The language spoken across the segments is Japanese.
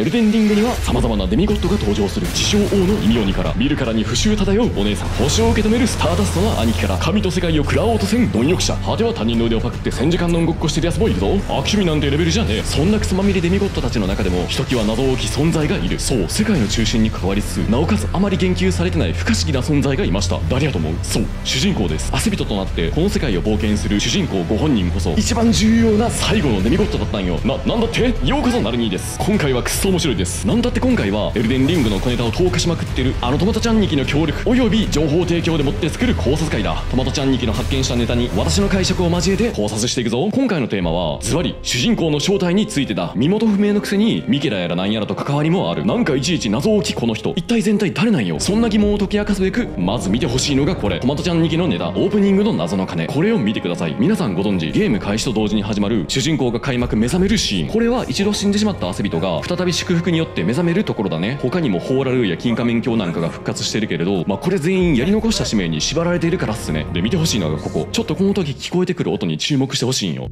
ルデンリングには様々なデミゴッドが登場する自称王のイミオニから、見るからに不臭漂うお姉さん、星を受け止めるスターダストな兄貴から、神と世界を食らおうとせん貪欲者、果ては他人の腕をパクって1000時間のごっこしてる奴もいるぞ。悪趣味なんてレベルじゃねえ。そんなクソまみれデミゴッドたちの中でもひときわ謎多き存在がいる。そう、世界の中心に関わりつつ、なおかつあまり言及されてない不可思議な存在がいました。誰やと思う？そう、主人公です。アスビトとなってこの世界を冒険する主人公ご本人こそ一番重要な最後のデミゴッドだったんよ。なんだって？ようこそナルニーです。今回はくっそ面白いです。なんだって今回はエルデンリングの小ネタを投下しまくってるあのトマトちゃん2期の協力および情報提供でもって作る考察会だ。トマトちゃん2期の発見したネタに私の解釈を交えて考察していくぞ。今回のテーマはズバリ主人公の正体についてだ。身元不明のくせにミケラやらなんやらと関わりもある。なんかいちいち謎多きこの人、一体全体誰なんよ。そんな疑問を解き明かすべくまず見てほしいのがこれ、トマトちゃん2期のネタオープニングの謎の鐘。これを見てください。皆さんご存知、ゲーム開始と同時に始まる主人公が開幕目覚めるシーン。これは一度死んでしまったアセビトが再び祝福によって目覚めるところだね。他にもホーラルーや金仮面鏡なんかが復活してるけれど、これ全員やり残した使命に縛られているからっすね。で見てほしいのがここ、ちょっとこの時聞こえてくる音に注目してほしいんよ。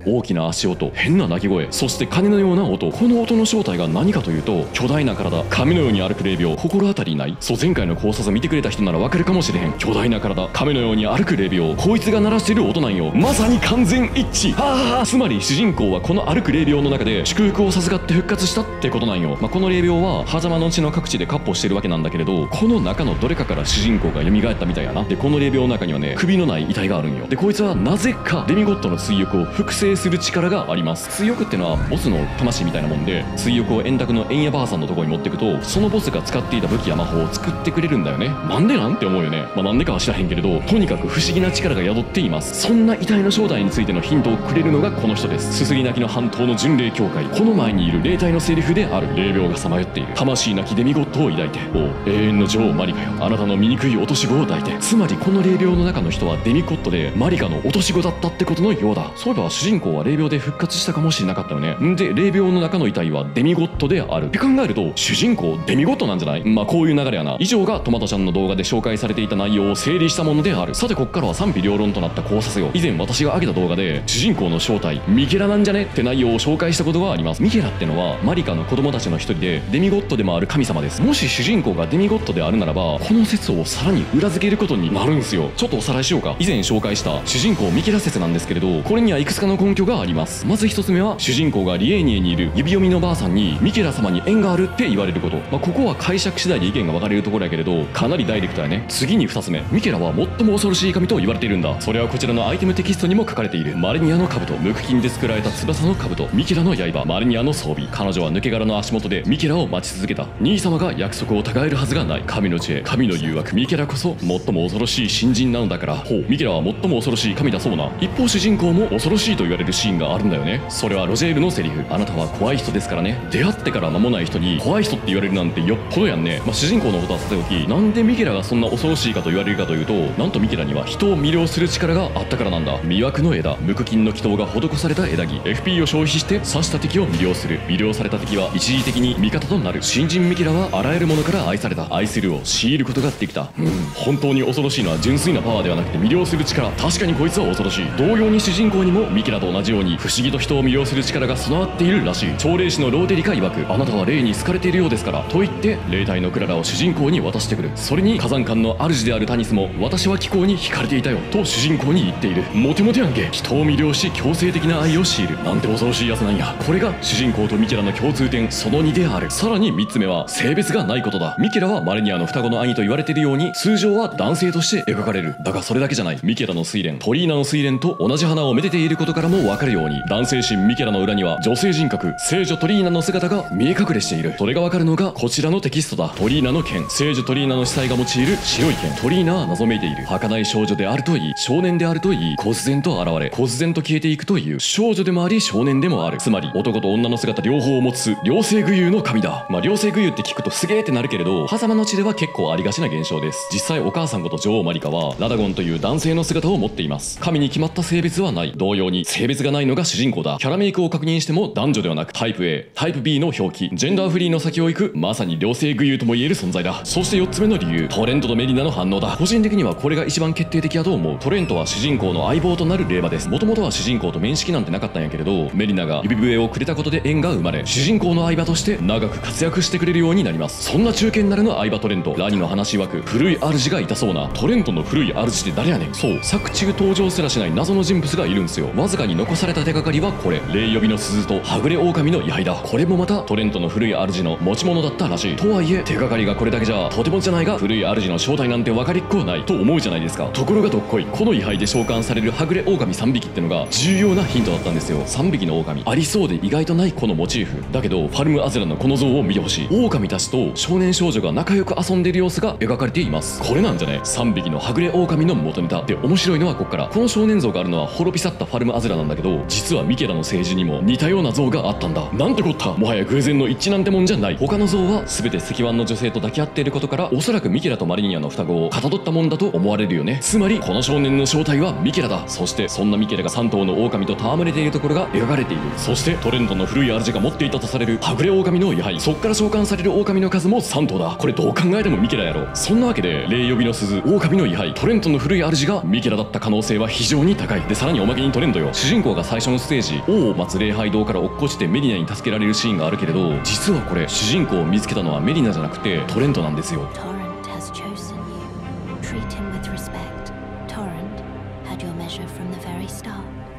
大きな足音、変な鳴き声、そして鐘のような音。この音の正体が何かというと、巨大な体、亀のように歩く霊廟、心当たりない？そう、前回の考察見てくれた人ならわかるかもしれへん。巨大な体、亀のように歩く霊廟、こいつが鳴らしてる音なんよ。まさに完全一致。つまり主人公はこの歩く霊廟の中で祝福を授かって復活したってことなんよ。この霊廟は狭間の地の各地で割烹してるわけなんだけれど、この中のどれかから主人公が蘇ったみたいやな。でこの霊廟の中にはね、首のない遺体があるんよ。でこいつはなぜかデミゴッドの追憶を複製する力があります。追憶ってのはボスの魂みたいなもんで、追憶を円卓の円谷ばあさんのところに持ってくと、そのボスが使っていた武器や魔法を作ってくれるんだよね。なんでなんて思うよね。なんでかは知らへんけれど、とにかく不思議な力が宿っています。そんな遺体の正体についてのヒントをくれるのがこの人です。すすり泣きの半島の巡礼教会。この前にいる霊体のセリフである。霊廟がさまよっている。魂なきデミゴッドを抱いて、おう永遠の女王マリカよ、あなたの醜い落とし子を抱いて。つまりこの霊廟の中の人はデミゴッドでマリカの落とし子だったってことのようだ。そういえば主人公は霊廟で復活したかもしれなかったよね。んで霊廟の中の遺体はデミゴッドであるって考えると、主人公デミゴッドなんじゃない？こういう流れやな。以上がトマトちゃんの動画で紹介されていた内容を整理したものである。さてこっからは賛否両論となった考察よ。以前私が挙げた動画で主人公の正体ミケラなんじゃねって内容を紹介したことがあります。ミケラってのはマリカの子供たちの一人で、デミゴッドでもある神様です。もし主人公がデミゴッドであるならば、この説をさらに裏付けることになるんすよ。ちょっとおさらいしようか。以前紹介した主人公ミケラ説なんですけれど、これにはいくつかの根拠があります。まず一つ目は、主人公がリエーニエにいる指読みのばあさんにミケラ様に縁があるって言われること。ここは解釈次第で意見が分かれるところやけれど、かなりダイレクトやね。次に2つ目、ミケラは最も恐ろしい神と言われているんだ。それはこちらのアイテムテキストにも書かれている。マレニアの兜、無垢金で作られた翼の兜、ミケラの刃、マレニアの装備。彼女は抜け殻の足元でミケラを待ち続けた。兄様が約束を違えるはずがない。神の知恵、神の誘惑、ミケラこそ最も恐ろしい新人なのだから。ほう、ミケラは最も恐ろしい神だそうな。一方主人公も恐ろしいと言われるシーンがあるんだよね。それはロジェールのセリフ、あなたは怖い人ですからね。出会ってから間もない人に怖い人って言われるなんてよっぽどやんね。主人公のことはさておき、なんでミケラがそんな恐ろしいかと言われるかというと、なんとミケラには人を魅了する力があったからなんだ。魅惑の枝、無垢金の祈祷が施された枝木、 FP を消費して刺した敵を魅了する。魅了された敵は一時的に味方となる。新人ミケラはあらゆるものから愛された。愛するを強いることができた。本当に恐ろしいのは純粋なパワーではなくて魅了する力。確かにこいつは恐ろしい。同様に主人公にもミケラと同じように不思議と人を魅了する力が備わっているらしい。朝礼師のローテリカ曰く、あなたは霊に好かれているようですからと言って霊体のクララを主人公に渡してくる。それに火山間の主であるタニスも、私は気候に惹かれていたよと主人公に言っている。モテモテやんけ。人を魅了し強制的な愛を強いるなんて恐ろしいやつなんや。これが主人公とミケラの共通点その2である。さらに3つ目は性別がないことだ。ミケラはマレニアの双子の兄と言われているように、通常は男性として描かれる。だがそれだけじゃない。ミケラの睡蓮、トリーナの睡蓮と同じ花をめでていることからもも分かるように、男性神ミケラの裏には女性人格聖女トリーナの姿が見え隠れしている。それが分かるのがこちらのテキストだ。トリーナの剣、聖女トリーナの司祭が用いる白い剣。トリーナは謎めいている。儚い少女であるといい、少年であるといい、忽然と現れ忽然と消えていくという少女でもあり少年でもある。つまり男と女の姿両方を持つ両性具有の神だ。両性具有って聞くとすげーってなるけれど、狭間の地では結構ありがちな現象です。実際お母さんこと女王マリカはラダゴンという男性の姿を持っています。神に決まった性別はない。同様に性別がないのが主人公だ。キャラメイクを確認しても男女ではなくタイプ A、タイプ B の表記、ジェンダーフリーの先を行くまさに両性具有とも言える存在だ。そして4つ目の理由、トレントとメリナの反応だ。個人的にはこれが一番決定的だと思う。トレントは主人公の相棒となる霊馬です。もともとは主人公と面識なんてなかったんやけれど、メリナが指笛をくれたことで縁が生まれ、主人公の相場として長く活躍してくれるようになります。そんな中堅なるの相場トレント、ラニの話曰く古い主がいたそうな。トレントの古い主って誰やねん。そう、作中登場すらしない謎の人物がいるんすよ。わずかに残された手がかりはこれ、霊呼びの鈴とはぐれ狼の位牌だ。これもまたトレントの古い主の持ち物だったらしい。とはいえ手がかりがこれだけじゃとてもじゃないが、古い主の正体なんて分かりっこはないと思うじゃないですか。ところがどっこい、この位牌で召喚されるはぐれ狼3匹ってのが重要なヒントだったんですよ。3匹の狼、ありそうで意外とないこのモチーフだけど、ファルムアゼラのこの像を見てほしい。狼たちと少年少女が仲良く遊んでいる様子が描かれています。これなんじゃね、3匹のはぐれ狼の元ネタで。面白いのはこっから、この少年像があるのは滅び去ったファルムアゼラなんだけど、実はミケラの政治にも似たような像があったんだ。なんてこった、もはや偶然の一致なんてもんじゃない。他の像は全て石腕の女性と抱き合っていることから、おそらくミケラとマリニアの双子をかたどったもんだと思われるよね。つまりこの少年の正体はミケラだ。そしてそんなミケラが3頭の狼と戯れているところが描かれている。そしてトレントの古い主が持っていたとされるはぐれ狼の位牌、そっから召喚される狼の数も3頭だ。これどう考えてもミケラやろ。そんなわけで霊呼びの鈴、狼の位牌、トレントの古い主がミケラだった可能性は非常に高い。でさらにおまけにトレントよ、主人公が最初のステージ王を待つ礼拝堂から落っこちてメリナに助けられるシーンがあるけれど、実はこれ主人公を見つけたのはメリナじゃなくてトレントなんですよ。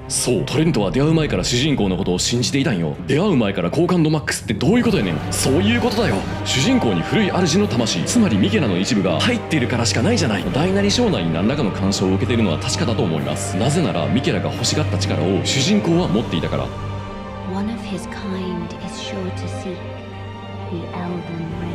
そう、トレントは出会う前から主人公のことを信じていたんよ。出会う前から好感度マックスってどういうことやねん。そういうことだよ。主人公に古い主の魂、つまりミケラの一部が入っているからしかないじゃない。大なり小なり何らかの干渉を受けているのは確かだと思います。なぜならミケラが欲しがった力を主人公は持っていたから。One of his kind is sure to seek the Elden Ring,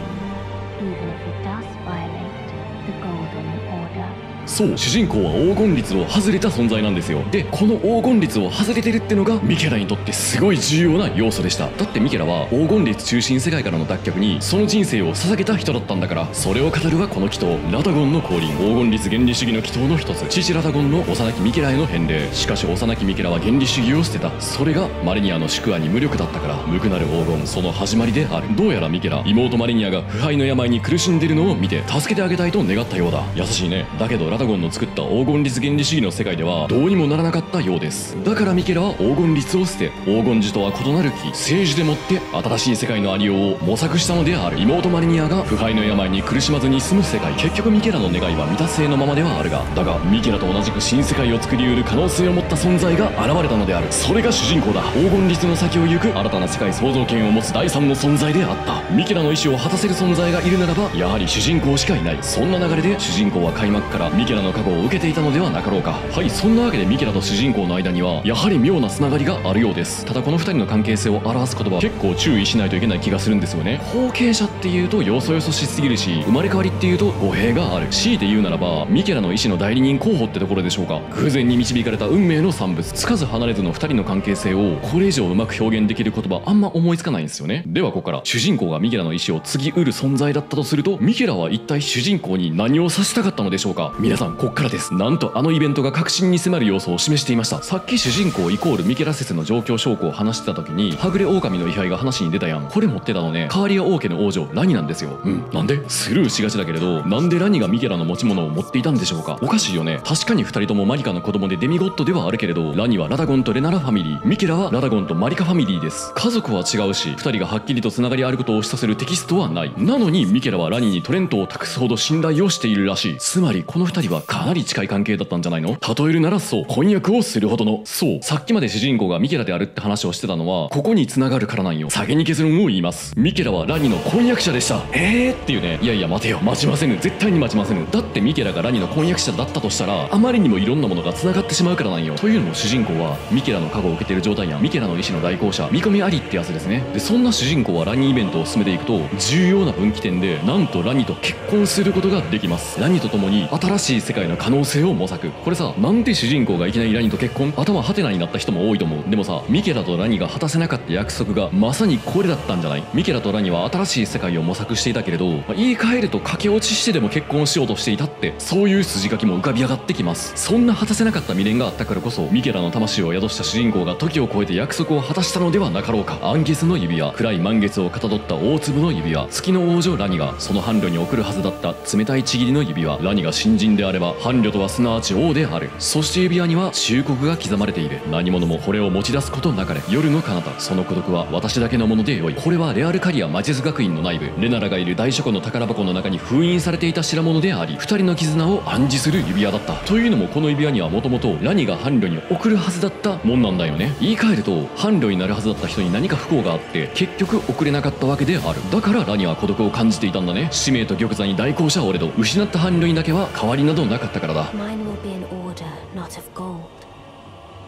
even if it does violate the Golden Order. そう、主人公は黄金律を外れた存在なんですよ。でこの黄金律を外れてるってのがミケラにとってすごい重要な要素でした。だってミケラは黄金律中心世界からの脱却にその人生を捧げた人だったんだから。それを語るはこの祈祷、ラダゴンの降臨、黄金律原理主義の祈祷の一つ、父ラダゴンの幼きミケラへの返礼。しかし幼きミケラは原理主義を捨てた。それがマリニアの宿儺に無力だったから、無垢なる黄金、その始まりである。どうやらミケラ、妹マリニアが腐敗の病に苦しんでいるのを見て助けてあげたいと願ったようだ。優しいね。だけどラダゴンの作った黄金律原理主義の世界ではどうにもならなかったようです。だからミケラは黄金律を捨て、黄金樹とは異なる木聖樹でもって新しい世界のありようを模索したのである。妹マリニアが腐敗の病に苦しまずに済む世界、結局ミケラの願いは未達成のままではあるが、だがミケラと同じく新世界を作り得る可能性を持った存在が現れたのである。それが主人公だ。黄金律の先を行く新たな世界創造権を持つ第三の存在であった。ミケラの意志を果たせる存在がいるならばやはり主人公しかいない。そんな流れで主人公は開幕からミケラの過去を受けていたのではなかろうか。はい、そんなわけでミケラと主人公の間にはやはり妙なつながりがあるようです。ただこの2人の関係性を表す言葉、結構注意しないといけない気がするんですよね。後継者っていうとよそよそしすぎるし、生まれ変わりっていうと語弊がある。強いて言うならばミケラの意志の代理人候補ってところでしょうか。偶然に導かれた運命の産物、つかず離れずの2人の関係性をこれ以上うまく表現できる言葉あんま思いつかないんですよね。ではここから主人公がミケラの意志を継ぎうる存在だったとすると、ミケラは一体主人公に何をさせたかったのでしょうか。皆さんこっからです。なんとあのイベントが確信に迫る要素を示していました。さっき主人公イコールミケラ説の状況証拠を話してた時にはぐれ狼の位牌が話に出たやん。これ持ってたのね、カーリア王家の王女ラニなんですよ。なんでスルーしがちだけれど、なんでラニがミケラの持ち物を持っていたんでしょうか。おかしいよね。確かに2人ともマリカの子供でデミゴッドではあるけれど、ラニはラダゴンとレナラファミリー、ミケラはラダゴンとマリカファミリーです。家族は違うし2人がはっきりとつながりあることを示唆するテキストはない。なのにミケラはラニにトレントを託すほど信頼をしているらしい。つまりこの2二人はかなり近い関係だったんじゃないの？例えるならそう、婚約をするほどの。そう、さっきまで主人公がミケラであるって話をしてたのはここに繋がるからなんよ。先に結論を言います。ミケラはラニの婚約者でした。っていうね。いやいや待てよ、待ちませぬ、絶対に待ちませぬ。だってミケラがラニの婚約者だったとしたらあまりにもいろんなものが繋がってしまうからなんよ。というのも主人公はミケラの加護を受けている状態やミケラの意思の代行者、見込みありってやつですね。でそんな主人公はラニイベントを進めていくと重要な分岐点でなんとラニと結婚することができます。ラニと共に新しい世界の可能性を模索。これさ、なんで主人公がいきなりラニと結婚？頭ハテナになった人も多いと思う。でもさ、ミケラとラニが果たせなかった約束がまさにこれだったんじゃない？ミケラとラニは新しい世界を模索していたけれど、言い換えると駆け落ちしてでも結婚しようとしていたって、そういう筋書きも浮かび上がってきます。そんな果たせなかった未練があったからこそミケラの魂を宿した主人公が時を超えて約束を果たしたのではなかろうか。アンゲスの指輪、暗い満月をかたどった大粒の指輪、月の王女ラニがその伴侶に贈るはずだった冷たいちぎりの指輪。ラニが新人であれば伴侶とはすなわち王である。そして指輪には忠告が刻まれている。何者もこれを持ち出すことなかれ。夜の彼方、その孤独は私だけのものでよい。これはレアルカリア魔術学院の内部、レナラがいる大書庫の宝箱の中に封印されていた代物であり、二人の絆を暗示する指輪だった。というのもこの指輪にはもともとラニが伴侶に贈るはずだったもんなんだよね。言い換えると伴侶になるはずだった人に何か不幸があって結局贈れなかったわけである。だからラニは孤独を感じていたんだね。使命と玉座に代行者俺と失った伴侶にだけは変わりなどなかったからだ。 Mine will be an order not of gold,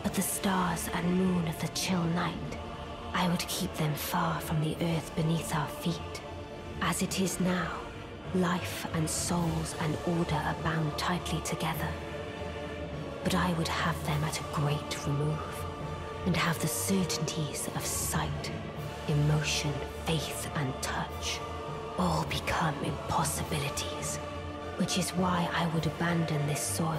but the stars and moon of the chill night. I would keep them far from the earth beneath our feet. As it is now, life and souls and order are bound tightly together. But I would have them at a great remove, and have the certainties of sight, emotion, faith, and touch all become impossibilities, which is why I would abandon this soil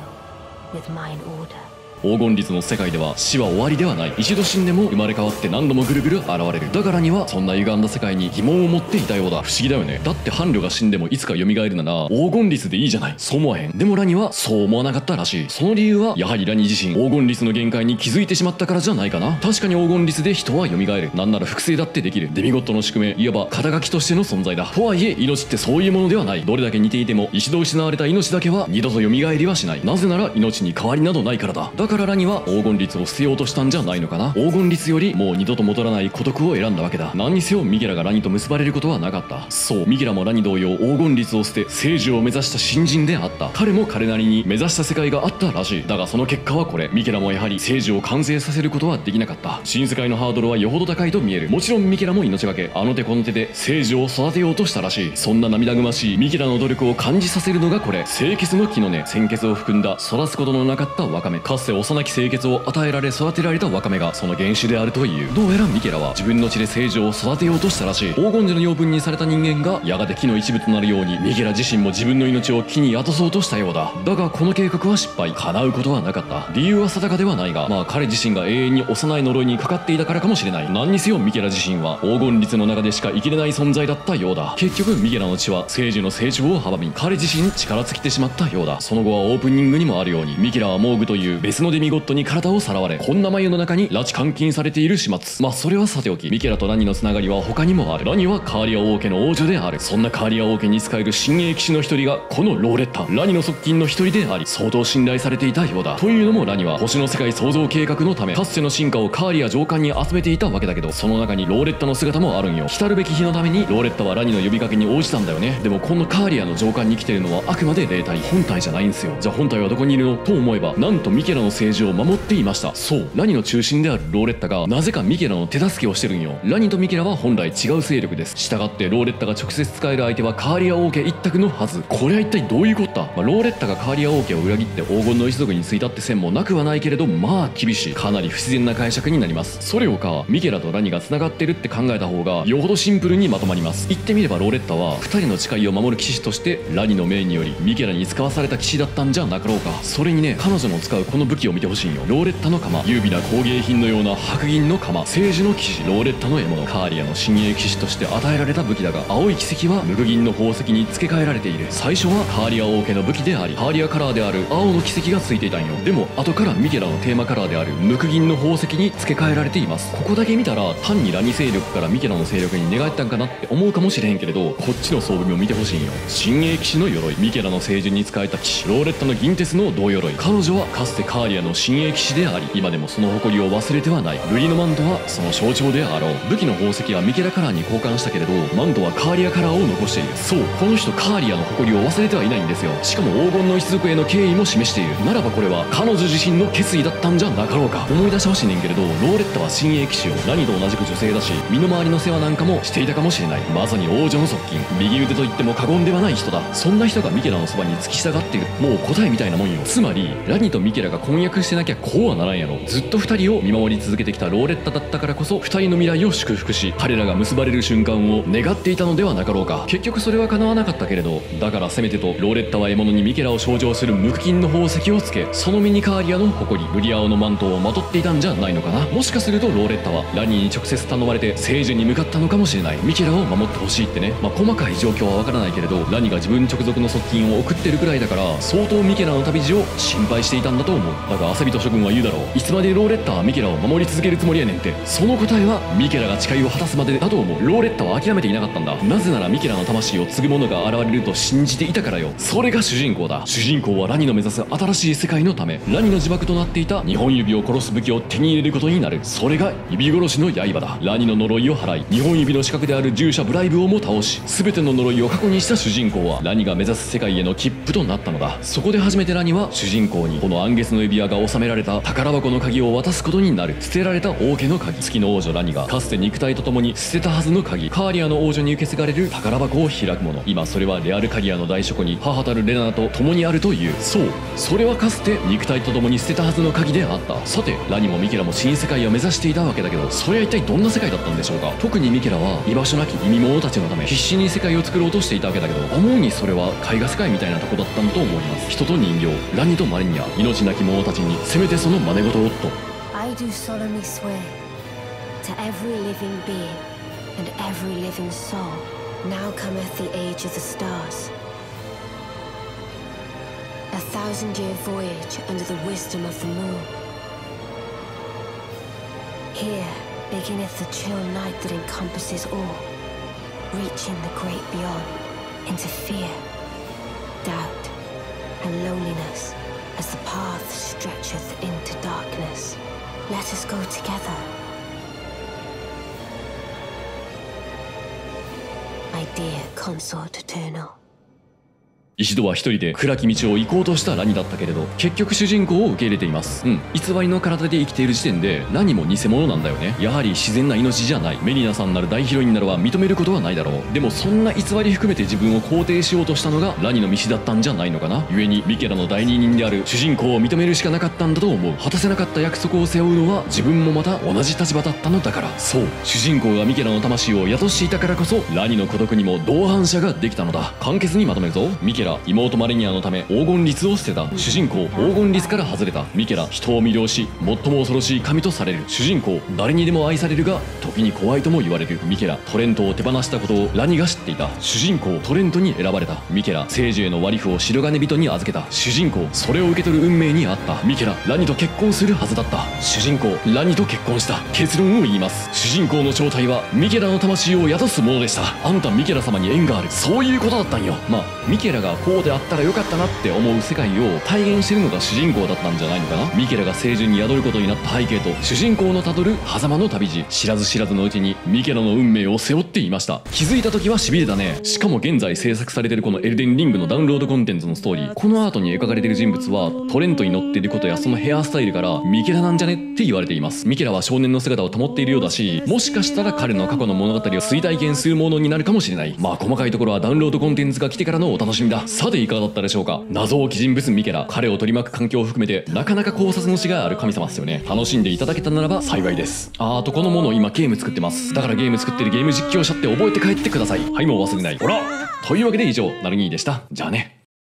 with mine order. 黄金律の世界では死は終わりではない。一度死んでも生まれ変わって何度もぐるぐる現れる。だからにはそんな歪んだ世界に疑問を持っていたようだ。不思議だよね。だって伴侶が死んでもいつか蘇るなら黄金律でいいじゃない。そう思わへん？でもラニはそう思わなかったらしい。その理由はやはりラニ自身黄金律の限界に気づいてしまったからじゃないかな。確かに黄金律で人は蘇る。なんなら複製だってできる。デミゴットの宿命、いわば肩書きとしての存在だ。とはいえ命ってそういうものではない。どれだけ似ていても一度失われた命だけは二度と蘇りはしない。なぜなら命に変わりなどないからだ。だからラニは黄金律を捨てようとしたんじゃないのかな。黄金律よりもう二度と戻らない孤独を選んだわけだ。何にせよミケラがラニと結ばれることはなかった。そう、ミケラもラニ同様黄金律を捨て聖樹を目指した新人であった。彼も彼なりに目指した世界があったらしい。だがその結果はこれ。ミケラもやはり聖樹を完成させることはできなかった。新世界のハードルはよほど高いと見える。もちろんミケラも命がけあの手この手で聖樹を育てようとしたらしい。そんな涙ぐましいミケラの努力を感じさせるのがこれ。清潔の木の根、鮮血を含んだ育つことのなかったワカメ。かつて幼き清潔を与えられ育てられたワカメがその原種であるという。どうやらミケラは自分の血で聖樹を育てようとしたらしい。黄金樹の養分にされた人間がやがて木の一部となるようにミケラ自身も自分の命を木に宿そうとしたようだ。だがこの計画は失敗。叶うことはなかった。理由は定かではないが、まあ彼自身が永遠に幼い呪いにかかっていたからかもしれない。何にせよミケラ自身は黄金律の中でしか生きれない存在だったようだ。結局ミケラの血は聖樹の成長を阻み彼自身力尽きてしまったようだ。その後はオープニングにもあるようにミケラはモーグという別のデミゴットに体をさらわれ、こんな眉の中に拉致監禁されている始末。まあそれはさておき、ミケラとラニのつながりは他にもある。ラニはカーリア王家の王女である。そんなカーリア王家に仕える親衛騎士の一人がこのローレッタ、ラニの側近の一人であり相当信頼されていたようだ。というのもラニは星の世界創造計画のためかつての進化をカーリア上官に集めていたわけだけど、その中にローレッタの姿もあるんよ。来るべき日のためにローレッタはラニの呼びかけに応じたんだよね。でもこのカーリアの上官に来てるのはあくまで霊体、本体じゃないんですよ。じゃあ本体はどこにいるのと思えば、なんとミケラの政治を守っていました。そう、ラニの中心であるローレッタがなぜかミケラの手助けをしてるんよ。ラニとミケラは本来違う勢力です。したがってローレッタが直接使える相手はカーリア王家一択のはず。これは一体どういうこった？ローレッタがカーリア王家を裏切って黄金の一族に就いたって線もなくはないけれど、まあ厳しい。かなり不自然な解釈になります。それをかミケラとラニが繋がってるって考えた方がよほどシンプルにまとまります。言ってみればローレッタは二人の誓いを守る騎士としてラニの命によりミケラに使わされた騎士だったんじゃなかろうか。それにね、彼女の使うこの武器器を見てほしいんよ。ローレッタの鎌、優美な工芸品のような白銀の鎌、聖樹の騎士、ローレッタの獲物、カーリアの親衛騎士として与えられた武器だが、青い奇跡は無垢銀の宝石に付け替えられている。最初はカーリア王家の武器であり、カーリアカラーである青の奇跡がついていたんよ。でも後からミケラのテーマカラーである無垢銀の宝石に付け替えられています。ここだけ見たら単にラニ勢力からミケラの勢力に寝返ったんかなって思うかもしれへんけれど、こっちの装備も見てほしいんよ。親衛騎士の鎧、ミケラの聖樹に仕えた騎士、ローレッタの銀鉄の銅鎧。彼女はかつてカーリアの親衛騎士であり、今でもその誇りを忘れてはない。ルリのマントはその象徴であろう。武器の宝石はミケラカラーに交換したけれど、マントはカーリアカラーを残している。そう、この人カーリアの誇りを忘れてはいないんですよ。しかも黄金の一族への敬意も示している。ならばこれは彼女自身の決意だったんじゃなかろうか。思い出してほしいねんけれど、ローレッタは親衛騎士をラニと同じく女性だし、身の回りの世話なんかもしていたかもしれない。まさに王女の側近、右腕と言っても過言ではない人だ。そんな人がミケラのそばに付き従っている、もう答えみたいなもんよ。つまりラニとミケラが婚約してなきゃこうはならんやろ。ずっと2人を見守り続けてきたローレッタだったからこそ、2人の未来を祝福し、彼らが結ばれる瞬間を願っていたのではなかろうか。結局それは叶わなかったけれど、だからせめてとローレッタは獲物にミケラを象徴する無垢金の宝石をつけ、その身にカーリアの誇り、ルリアオのマントをまとっていたんじゃないのかな。もしかするとローレッタはラニーに直接頼まれて聖樹に向かったのかもしれない。ミケラを守ってほしいってね。細かい状況はわからないけれど、ラニが自分直属の側近を送ってるくらいだから、相当ミケラの旅路を心配していたんだと思う。だがアサビト諸君は言うだろう。いつまでローレッタはミケラを守り続けるつもりやねんって。その答えはミケラが誓いを果たすまでだと思う。ローレッタは諦めていなかったんだ。なぜならミケラの魂を継ぐ者が現れると信じていたからよ。それが主人公だ。主人公はラニの目指す新しい世界のため、ラニの呪縛となっていた2本指を殺す武器を手に入れることになる。それが指殺しの刃だ。ラニの呪いを払い、2本指の資格である従者ブライブをも倒し、全ての呪いを過去にした主人公はラニが目指す世界への切符となったのだ。そこで初めてラニは主人公にこの暗月の指輪が収められた宝箱の鍵を渡すことになる。捨てられた王家の鍵、月の王女ラニがかつて肉体と共に捨てたはずの鍵、カーリアの王女に受け継がれる宝箱を開くもの。今それはレアルカリアの大書庫に母たるレナと共にあるという。そう、それはかつて肉体と共に捨てたはずの鍵であった。さてラニもミケラも新世界を目指していたわけだけど、それは一体どんな世界だったんでしょうか。特にミケラは居場所なき意味者たちのため必死に世界を作ろうとしていたわけだけど、思うにそれは絵画世界みたいなとこだったんだと思います。人と人形、ラニとマリニア、命なき者たちにせめてその真似事をと。 I do solemnly swear to every living being and every living soul, now cometh the age of the stars. A 1,000-year voyage under the wisdom of the moon. Here beginneth the chill night that encompasses all, reaching the great beyond into fear, doubt, and loneliness as the path stretcheth into darkness. Let us go together, my dear consort eternal. 一度は一人で暗き道を行こうとしたラニだったけれど、結局主人公を受け入れています。偽りの体で生きている時点でラニも偽物なんだよね。やはり自然な命じゃない。メリナさんなる大ヒロインなどは認めることはないだろう。でもそんな偽り含めて自分を肯定しようとしたのがラニの道だったんじゃないのかな。故にミケラの代理人である主人公を認めるしかなかったんだと思う。果たせなかった約束を背負うのは自分もまた同じ立場だったのだから。そう、主人公がミケラの魂を宿していたからこそラニの孤独にも同伴者ができたのだ。簡潔にまとめるぞ。ミケラ、妹マリニアのため黄金律を捨てた。主人公、黄金律から外れた。ミケラ、人を魅了し最も恐ろしい神とされる。主人公、誰にでも愛されるが時に怖いとも言われる。ミケラ、トレントを手放したことをラニが知っていた。主人公、トレントに選ばれた。ミケラ、聖樹への割り符を白金人に預けた。主人公、それを受け取る運命にあった。ミケラ、ラニと結婚するはずだった。主人公、ラニと結婚した。結論を言います。主人公の正体はミケラの魂を宿すものでした。あんたミケラ様に縁がある、そういうことだったんよ。ミケラがこうであったらよかったなって思う世界を体現してるのが主人公だったんじゃないのかな。ミケラが聖樹に宿ることになった背景と主人公のたどる狭間の旅路、知らず知らずのうちにミケラの運命を背負っていました。気づいた時は痺れたね。しかも現在制作されてるこのエルデンリングのダウンロードコンテンツのストーリー、このアートに描かれている人物はトレントに乗っていることやそのヘアスタイルからミケラなんじゃねって言われています。ミケラは少年の姿を保っているようだし、もしかしたら彼の過去の物語を追体験するものになるかもしれない。細かいところはダウンロードコンテンツが来てからのお楽しみだ。さていかがだったでしょうか。謎多き人物ミケラ、彼を取り巻く環境を含めてなかなか考察のしがある神様っすよね。楽しんでいただけたならば幸いです。あとこのもの今ゲーム作ってます。だからゲーム作ってるゲーム実況者って覚えて帰ってください。はい、もう忘れない。ほらというわけで以上、ナルニーでした。じゃあね。